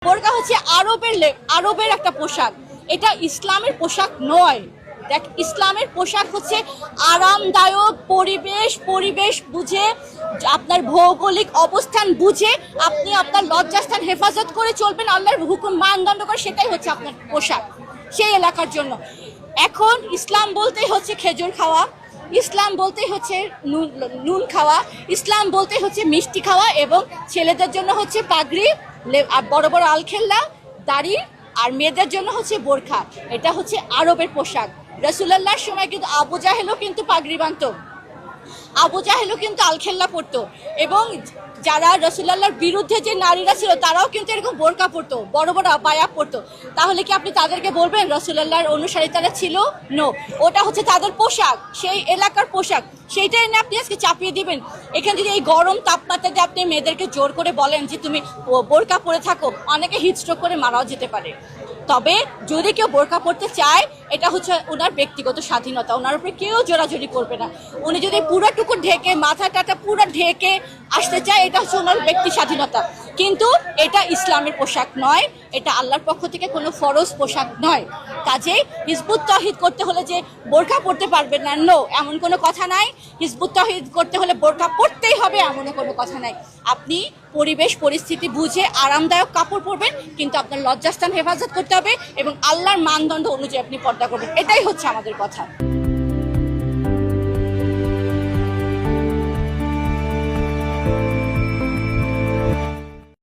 বোরকা হচ্ছে আরবের একটা পোশাক, এটা ইসলামের পোশাক নয়। দেখ, ইসলামের পোশাক হচ্ছে আরামদায়ক পরিবেশ বুঝে, আপনার ভৌগোলিক অবস্থান বুঝে আপনি আপনার লজ্জাস্থান হেফাজত করে চলবেন, আল্লাহর হুকুম মানদণ্ড করে, সেটাই হচ্ছে আপনার পোশাক সেই এলাকার জন্য। এখন ইসলাম বলতেই হচ্ছে খেজুর খাওয়া, ইসলাম বলতেই হচ্ছে নুন খাওয়া, ইসলাম বলতেই হচ্ছে মিষ্টি খাওয়া, এবং ছেলেদের জন্য হচ্ছে পাগড়ি আর বড় বড় আলখেল্লা দাড়ি, আর মেয়েদের জন্য হচ্ছে বোরখা। এটা হচ্ছে আরবের পোশাক। রাসূলুল্লাহর সময় কিন্তু আবু জাহেলও কিন্তু পাগড়ি বাঁধত, আবু জাহেলও কিন্তু আলখেল্লা পরতো, এবং যারা রাসূলুল্লাহর বিরুদ্ধে যে নারীরা ছিল তারাও কিন্তু এরকম বোরকা পরতো, বড় বড় আবায়া পরতো। তাহলে কি আপনি তাদেরকে বলবেন রাসূলুল্লাহর অনুসারী তারা ছিল? নো, ওটা হচ্ছে তাদের পোশাক, সেই এলাকার পোশাক, সেইটাই না আপনি আজকে চাপিয়ে দিবেন। এখানে যদি এই গরম তাপমাত্রাতে আপনি মেয়েদেরকে জোর করে বলেন যে তুমি বোরকা পরে থাকো, অনেকে হিটস্ট্রোক করে মারাও যেতে পারে। তবে যদি কেউ বোরকা পরতে চায়, এটা হচ্ছে ওনার ব্যক্তিগত স্বাধীনতা, ওনার উপরে কেউ জোরাজোরি করবে না। উনি যদি পুরোটুকু ঢেকে, মাথাটা পুরো ঢেকে আসতে চায়, এটা হচ্ছে ওনার ব্যক্তি স্বাধীনতা। কিন্তু এটা ইসলামের পোশাক নয়, এটা আল্লাহর পক্ষ থেকে কোনো ফরজ পোশাক নয়। কাজেই হিজবুত তাওহীদ করতে হলে যে বোরকা পরতে পারবেন না, নো, এমন কোনো কথা নাই। হিজবুত তাওহীদ করতে হলে বোরকা পরতেই হবে এমনও কোনো কথা নাই। আপনি পরিবেশ পরিস্থিতি বুঝে আরামদায়ক কাপড় পরবেন, কিন্তু আপনার লজ্জাস্থান হেফাজত করতে হবে এবং আল্লাহর মানদণ্ড অনুযায়ী আপনি পর্দা করবেন। এটাই হচ্ছে আমাদের কথা।